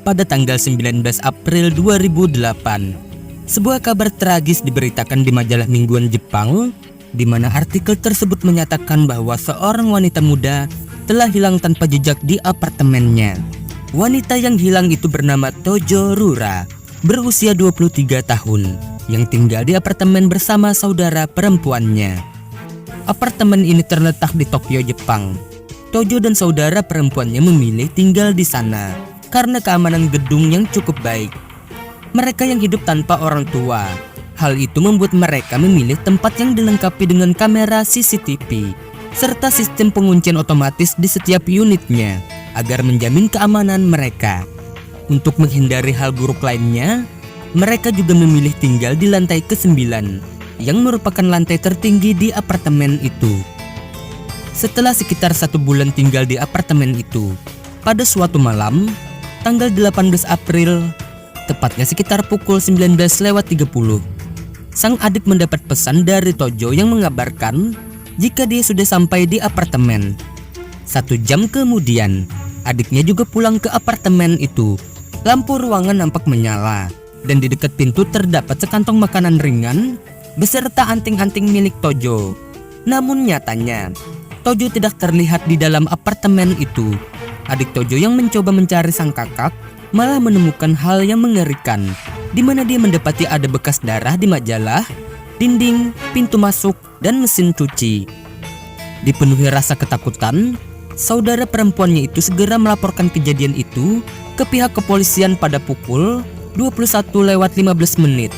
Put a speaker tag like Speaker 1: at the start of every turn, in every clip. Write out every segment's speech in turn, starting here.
Speaker 1: pada tanggal 19 April 2008. Sebuah kabar tragis diberitakan di majalah mingguan Jepang, di mana artikel tersebut menyatakan bahwa seorang wanita muda telah hilang tanpa jejak di apartemennya. Wanita yang hilang itu bernama Tojo Rura, berusia 23 tahun, yang tinggal di apartemen bersama saudara perempuannya. Apartemen ini terletak di Tokyo, Jepang. Tojo dan saudara perempuannya memilih tinggal di sana karena keamanan gedung yang cukup baik. Mereka yang hidup tanpa orang tua. Hal itu membuat mereka memilih tempat yang dilengkapi dengan kamera CCTV serta sistem penguncian otomatis di setiap unitnya agar menjamin keamanan mereka. Untuk menghindari hal buruk lainnya, mereka juga memilih tinggal di lantai ke-9 yang merupakan lantai tertinggi di apartemen itu. Setelah sekitar 1 bulan tinggal di apartemen itu, pada suatu malam, tanggal 18 April, tepatnya sekitar pukul 19.30, sang adik mendapat pesan dari Tojo yang mengabarkan jika dia sudah sampai di apartemen. 1 jam kemudian, adiknya juga pulang ke apartemen itu. Lampu ruangan nampak menyala, dan di dekat pintu terdapat sekantong makanan ringan beserta anting-anting milik Tojo. Namun nyatanya, Tojo tidak terlihat di dalam apartemen itu. Adik Tojo yang mencoba mencari sang kakak malah menemukan hal yang mengerikan, di mana dia mendapati ada bekas darah di majalah, dinding, pintu masuk, dan mesin cuci. Dipenuhi rasa ketakutan, saudara perempuannya itu segera melaporkan kejadian itu ke pihak kepolisian pada pukul 21.15.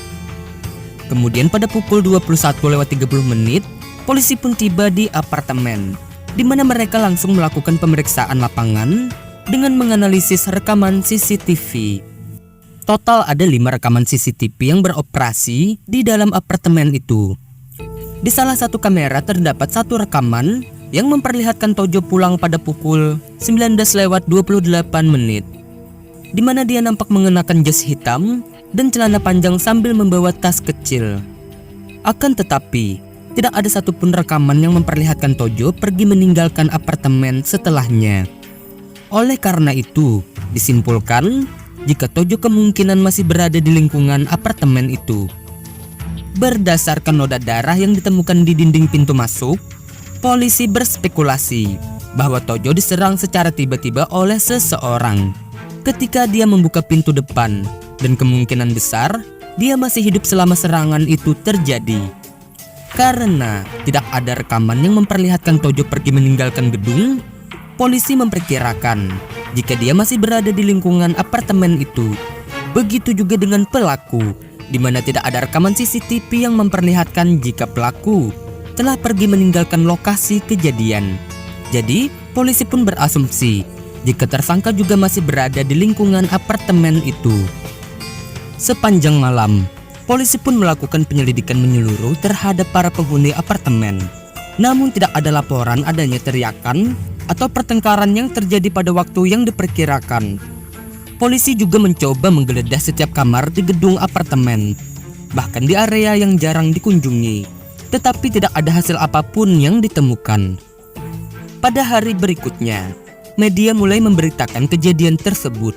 Speaker 1: Kemudian pada pukul 21.30, polisi pun tiba di apartemen, di mana mereka langsung melakukan pemeriksaan lapangan dengan menganalisis rekaman CCTV. Total ada 5 rekaman CCTV yang beroperasi di dalam apartemen itu. Di salah satu kamera terdapat 1 rekaman yang memperlihatkan Tojo pulang pada pukul 19.28, di mana dia nampak mengenakan jas hitam dan celana panjang sambil membawa tas kecil. Akan tetapi, tidak ada satupun rekaman yang memperlihatkan Tojo pergi meninggalkan apartemen setelahnya. Oleh karena itu, disimpulkan jika Tojo kemungkinan masih berada di lingkungan apartemen itu. Berdasarkan noda darah yang ditemukan di dinding pintu masuk, polisi berspekulasi bahwa Tojo diserang secara tiba-tiba oleh seseorang ketika dia membuka pintu depan, dan kemungkinan besar dia masih hidup selama serangan itu terjadi. Karena tidak ada rekaman yang memperlihatkan Tojo pergi meninggalkan gedung, polisi memperkirakan jika dia masih berada di lingkungan apartemen itu. Begitu juga dengan pelaku, di mana tidak ada rekaman CCTV yang memperlihatkan jika pelaku telah pergi meninggalkan lokasi kejadian. Jadi, polisi pun berasumsi jika tersangka juga masih berada di lingkungan apartemen itu. Sepanjang malam, polisi pun melakukan penyelidikan menyeluruh terhadap para penghuni apartemen. Namun tidak ada laporan adanya teriakan atau pertengkaran yang terjadi pada waktu yang diperkirakan. Polisi juga mencoba menggeledah setiap kamar di gedung apartemen, bahkan di area yang jarang dikunjungi, tetapi tidak ada hasil apapun yang ditemukan. Pada hari berikutnya, media mulai memberitakan kejadian tersebut,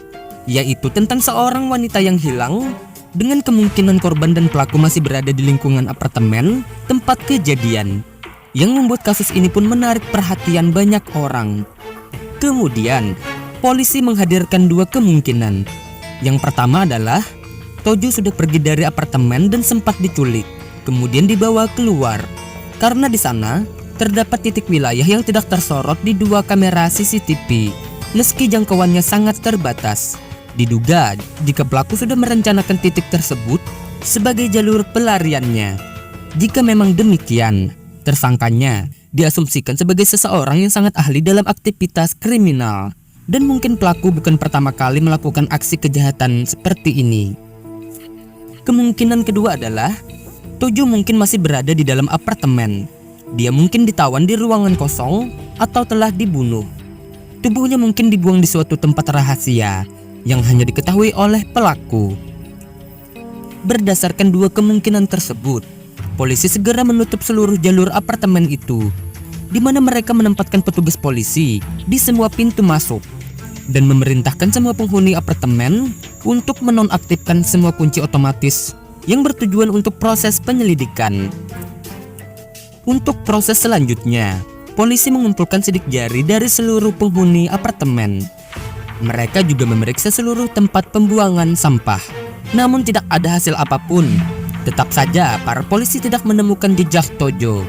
Speaker 1: yaitu tentang seorang wanita yang hilang dengan kemungkinan korban dan pelaku masih berada di lingkungan apartemen tempat kejadian, yang membuat kasus ini pun menarik perhatian banyak orang. Kemudian, polisi menghadirkan 2 kemungkinan. Yang pertama adalah Tojo sudah pergi dari apartemen dan sempat diculik, kemudian dibawa keluar, karena di sana terdapat titik wilayah yang tidak tersorot di 2 kamera CCTV, meski jangkauannya sangat terbatas. Diduga jika pelaku sudah merencanakan titik tersebut sebagai jalur pelariannya. Jika memang demikian, tersangkanya diasumsikan sebagai seseorang yang sangat ahli dalam aktivitas kriminal, dan mungkin pelaku bukan pertama kali melakukan aksi kejahatan seperti ini. Kemungkinan kedua adalah Tojo mungkin masih berada di dalam apartemen. Dia mungkin ditawan di ruangan kosong atau telah dibunuh. Tubuhnya mungkin dibuang di suatu tempat rahasia yang hanya diketahui oleh pelaku. Berdasarkan 2 kemungkinan tersebut, polisi segera menutup seluruh jalur apartemen itu, di mana mereka menempatkan petugas polisi di semua pintu masuk. dan memerintahkan semua penghuni apartemen untuk menonaktifkan semua kunci otomatis yang bertujuan untuk proses penyelidikan. Untuk proses selanjutnya, polisi mengumpulkan sidik jari dari seluruh penghuni apartemen. Mereka juga memeriksa seluruh tempat pembuangan sampah, namun tidak ada hasil apapun. Tetap saja para polisi tidak menemukan jejak Tojo,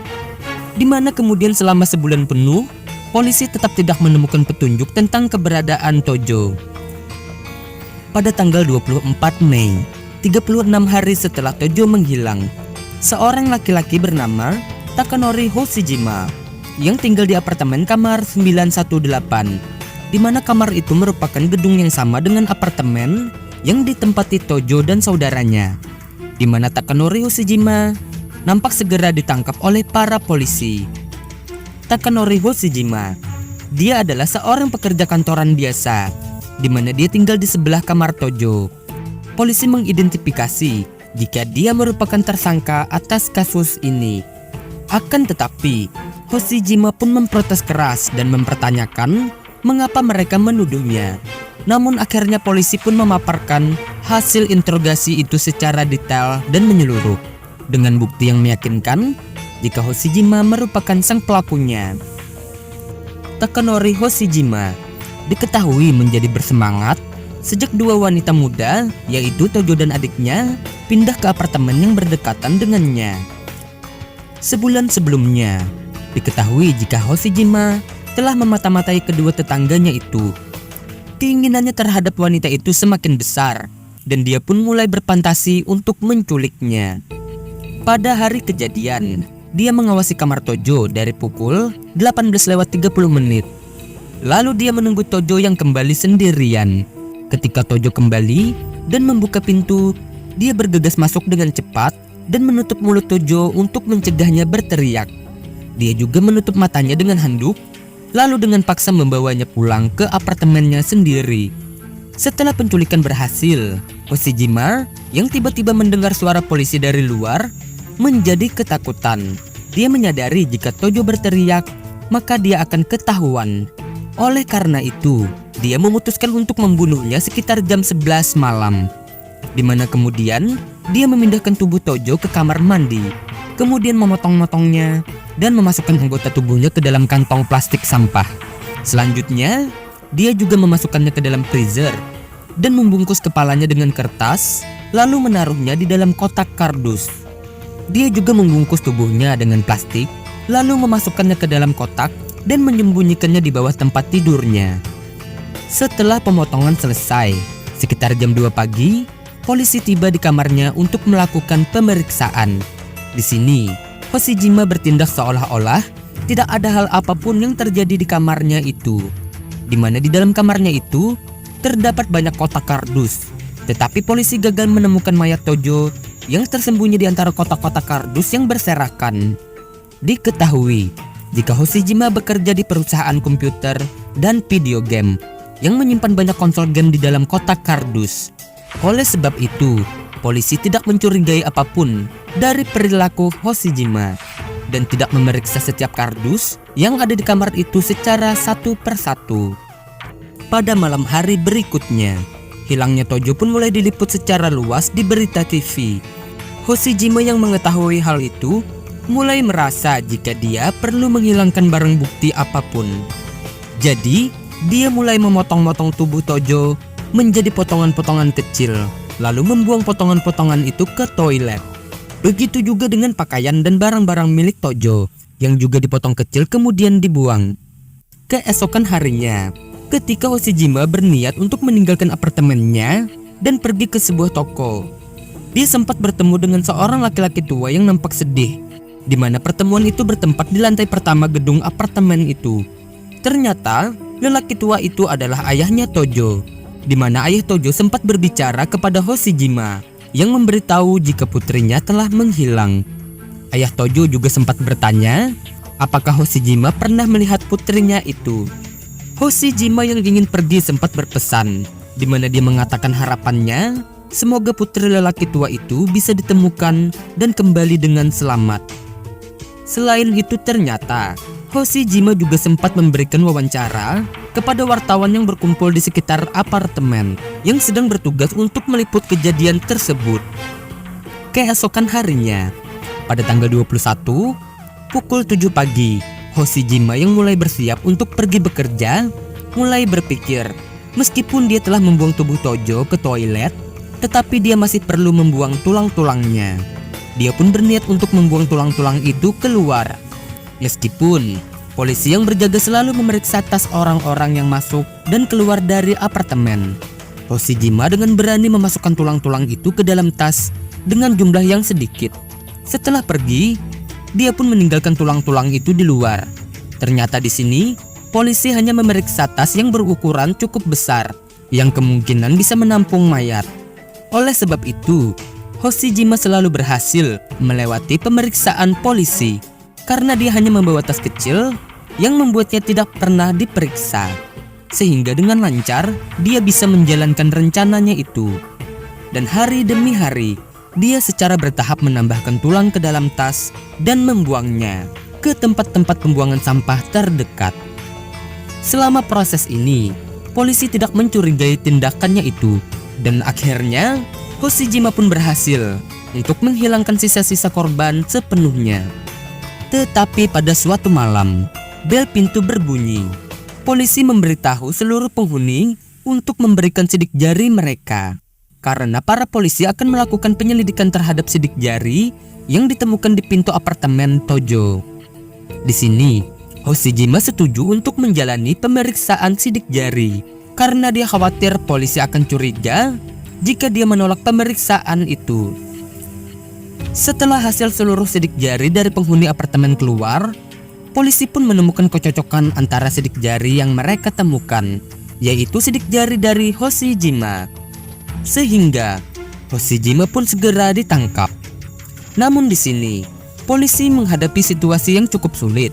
Speaker 1: di mana kemudian selama sebulan penuh, polisi tetap tidak menemukan petunjuk tentang keberadaan Tojo. Pada tanggal 24 Mei, 36 hari setelah Tojo menghilang, seorang laki-laki bernama Takanori Hoshijima yang tinggal di apartemen kamar 918, di mana kamar itu merupakan gedung yang sama dengan apartemen yang ditempati Tojo dan saudaranya, di mana Takanori Hoshijima nampak segera ditangkap oleh para polisi. Takanori Hoshijima, dia adalah seorang pekerja kantoran biasa, di mana dia tinggal di sebelah kamar Tojo. Polisi mengidentifikasi jika dia merupakan tersangka atas kasus ini. Akan tetapi, Hoshijima pun memprotes keras dan mempertanyakan mengapa mereka menuduhnya. Namun akhirnya polisi pun memaparkan hasil interogasi itu secara detail dan menyeluruh, dengan bukti yang meyakinkan jika Hoshijima merupakan sang pelakunya. Takanori Hoshijima diketahui menjadi bersemangat sejak dua wanita muda, yaitu Tojo dan adiknya, pindah ke apartemen yang berdekatan dengannya. Sebulan sebelumnya, diketahui jika Hoshijima telah memata-matai kedua tetangganya itu. Keinginannya terhadap wanita itu semakin besar, dan dia pun mulai berfantasi untuk menculiknya. Pada hari kejadian, dia mengawasi kamar Tojo dari pukul 18:30. Lalu dia menunggu Tojo yang kembali sendirian. Ketika Tojo kembali dan membuka pintu, dia bergegas masuk dengan cepat dan menutup mulut Tojo untuk mencegahnya berteriak. Dia juga menutup matanya dengan handuk, lalu dengan paksa membawanya pulang ke apartemennya sendiri. Setelah penculikan berhasil, Hoshijima yang tiba-tiba mendengar suara polisi dari luar menjadi ketakutan. Dia menyadari jika Tojo berteriak, maka dia akan ketahuan. Oleh karena itu, dia memutuskan untuk membunuhnya sekitar jam 11 malam, di mana kemudian dia memindahkan tubuh Tojo ke kamar mandi, kemudian memotong-motongnya dan memasukkan anggota tubuhnya ke dalam kantong plastik sampah. Selanjutnya, dia juga memasukkannya ke dalam freezer dan membungkus kepalanya dengan kertas, lalu menaruhnya di dalam kotak kardus. Dia juga membungkus tubuhnya dengan plastik, lalu memasukkannya ke dalam kotak dan menyembunyikannya di bawah tempat tidurnya. Setelah pemotongan selesai, sekitar jam 2 pagi, polisi tiba di kamarnya untuk melakukan pemeriksaan. Di sini, Hoshijima bertindak seolah-olah tidak ada hal apapun yang terjadi di kamarnya itu, di mana di dalam kamarnya itu terdapat banyak kotak kardus. Tetapi polisi gagal menemukan mayat Tojo yang tersembunyi di antara kotak-kotak kardus yang berserakan. Diketahui jika Hoshijima bekerja di perusahaan komputer dan video game yang menyimpan banyak konsol game di dalam kotak kardus. Oleh sebab itu, polisi tidak mencurigai apapun dari perilaku Hoshijima dan tidak memeriksa setiap kardus yang ada di kamar itu secara satu persatu. Pada malam hari berikutnya, hilangnya Tojo pun mulai diliput secara luas di berita TV. Hoshijima yang mengetahui hal itu mulai merasa jika dia perlu menghilangkan barang bukti apapun. Jadi, dia mulai memotong-motong tubuh Tojo menjadi potongan-potongan kecil, lalu membuang potongan-potongan itu ke toilet. Begitu juga dengan pakaian dan barang-barang milik Tojo yang juga dipotong kecil kemudian dibuang. Keesokan harinya, ketika Hoshijima berniat untuk meninggalkan apartemennya dan pergi ke sebuah toko, dia sempat bertemu dengan seorang laki-laki tua yang nampak sedih, di mana pertemuan itu bertempat di lantai pertama gedung apartemen itu. Ternyata lelaki tua itu adalah ayahnya Tojo, di mana ayah Tojo sempat berbicara kepada Hoshijima yang memberitahu jika putrinya telah menghilang. Ayah Tojo juga sempat bertanya apakah Hoshijima pernah melihat putrinya itu. Hoshijima yang ingin pergi sempat berpesan, di mana dia mengatakan harapannya semoga putri lelaki tua itu bisa ditemukan dan kembali dengan selamat. Selain itu ternyata Hoshijima juga sempat memberikan wawancara kepada wartawan yang berkumpul di sekitar apartemen yang sedang bertugas untuk meliput kejadian tersebut. Keesokan harinya, pada tanggal 21, pukul 7 pagi, Hoshijima yang mulai bersiap untuk pergi bekerja, mulai berpikir, meskipun dia telah membuang tubuh Tojo ke toilet, tetapi dia masih perlu membuang tulang-tulangnya. Dia pun berniat untuk membuang tulang-tulang itu keluar. Meskipun polisi yang berjaga selalu memeriksa tas orang-orang yang masuk dan keluar dari apartemen, Hoshijima dengan berani memasukkan tulang-tulang itu ke dalam tas dengan jumlah yang sedikit. Setelah pergi, dia pun meninggalkan tulang-tulang itu di luar. Ternyata di sini, polisi hanya memeriksa tas yang berukuran cukup besar, yang kemungkinan bisa menampung mayat. Oleh sebab itu, Hoshijima selalu berhasil melewati pemeriksaan polisi, karena dia hanya membawa tas kecil yang membuatnya tidak pernah diperiksa. Sehingga dengan lancar, dia bisa menjalankan rencananya itu. Dan hari demi hari, dia secara bertahap menambahkan tulang ke dalam tas dan membuangnya ke tempat-tempat pembuangan sampah terdekat. Selama proses ini, polisi tidak mencurigai tindakannya itu, dan akhirnya Hoshijima pun berhasil untuk menghilangkan sisa-sisa korban sepenuhnya. Tetapi pada suatu malam, bel pintu berbunyi. Polisi memberitahu seluruh penghuni untuk memberikan sidik jari mereka, karena para polisi akan melakukan penyelidikan terhadap sidik jari yang ditemukan di pintu apartemen Tojo. Di sini, Hoshijima setuju untuk menjalani pemeriksaan sidik jari karena dia khawatir polisi akan curiga jika dia menolak pemeriksaan itu. Setelah hasil seluruh sidik jari dari penghuni apartemen keluar, polisi pun menemukan kecocokan antara sidik jari yang mereka temukan, yaitu sidik jari dari Hoshijima. Sehingga Hoshijima pun segera ditangkap. Namun di sini, polisi menghadapi situasi yang cukup sulit,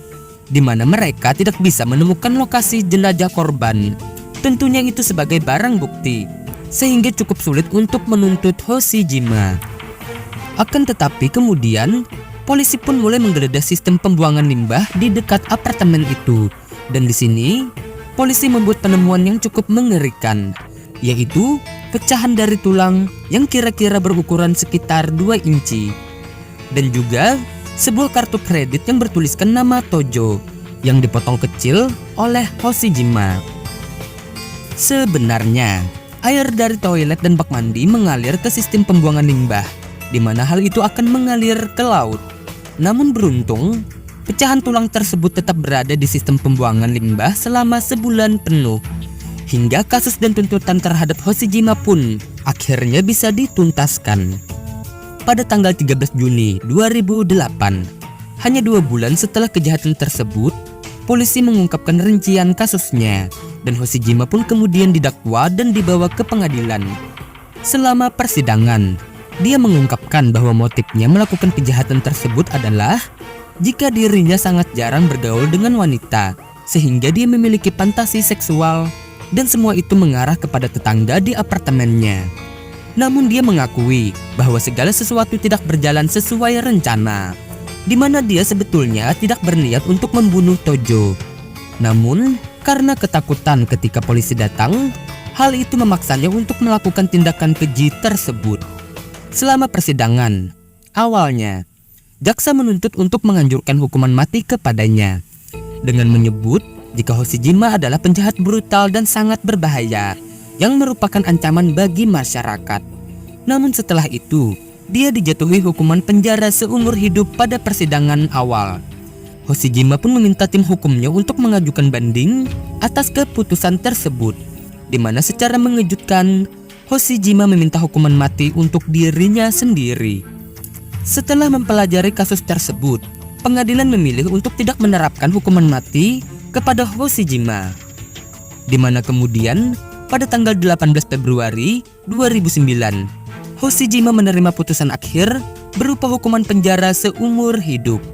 Speaker 1: di mana mereka tidak bisa menemukan lokasi jenazah korban. Tentunya itu sebagai barang bukti, sehingga cukup sulit untuk menuntut Hoshijima. Akan tetapi kemudian, polisi pun mulai menggeledah sistem pembuangan limbah di dekat apartemen itu. Dan di sini, polisi membuat penemuan yang cukup mengerikan, yaitu pecahan dari tulang yang kira-kira berukuran sekitar 2 inci. Dan juga sebuah kartu kredit yang bertuliskan nama Tojo yang dipotong kecil oleh Hoshijima. Sebenarnya, air dari toilet dan bak mandi mengalir ke sistem pembuangan limbah, di mana hal itu akan mengalir ke laut. Namun beruntung, pecahan tulang tersebut tetap berada di sistem pembuangan limbah selama sebulan penuh. Hingga kasus dan tuntutan terhadap Hoshijima pun akhirnya bisa dituntaskan. Pada tanggal 13 Juni 2008, hanya 2 bulan setelah kejahatan tersebut, polisi mengungkapkan rincian kasusnya, dan Hoshijima pun kemudian didakwa dan dibawa ke pengadilan. Selama persidangan, dia mengungkapkan bahwa motifnya melakukan kejahatan tersebut adalah jika dirinya sangat jarang bergaul dengan wanita, sehingga dia memiliki fantasi seksual, dan semua itu mengarah kepada tetangga di apartemennya. Namun dia mengakui bahwa segala sesuatu tidak berjalan sesuai rencana, di mana dia sebetulnya tidak berniat untuk membunuh Tojo. Namun karena ketakutan ketika polisi datang, hal itu memaksanya untuk melakukan tindakan keji tersebut. Selama persidangan, awalnya jaksa menuntut untuk menganjurkan hukuman mati kepadanya, dengan menyebut jika Hoshijima adalah penjahat brutal dan sangat berbahaya yang merupakan ancaman bagi masyarakat. Namun setelah itu, dia dijatuhi hukuman penjara seumur hidup pada persidangan awal. Hoshijima pun meminta tim hukumnya untuk mengajukan banding atas keputusan tersebut, di mana secara mengejutkan, Hoshijima meminta hukuman mati untuk dirinya sendiri. Setelah mempelajari kasus tersebut, pengadilan memilih untuk tidak menerapkan hukuman mati kepada Hoshijima, di mana kemudian pada tanggal 18 Februari 2009, Hoshijima menerima putusan akhir berupa hukuman penjara seumur hidup.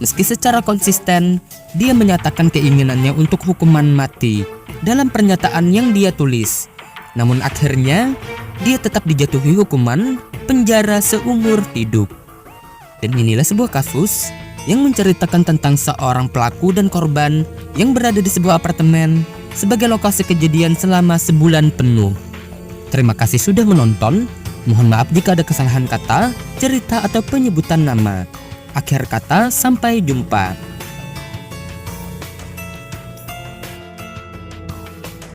Speaker 1: Meski secara konsisten dia menyatakan keinginannya untuk hukuman mati dalam pernyataan yang dia tulis, namun akhirnya dia tetap dijatuhi hukuman penjara seumur hidup. Dan inilah sebuah kasus yang menceritakan tentang seorang pelaku dan korban yang berada di sebuah apartemen sebagai lokasi kejadian selama sebulan penuh. Terima kasih sudah menonton. Mohon maaf jika ada kesalahan kata, cerita atau penyebutan nama. Akhir kata, sampai jumpa.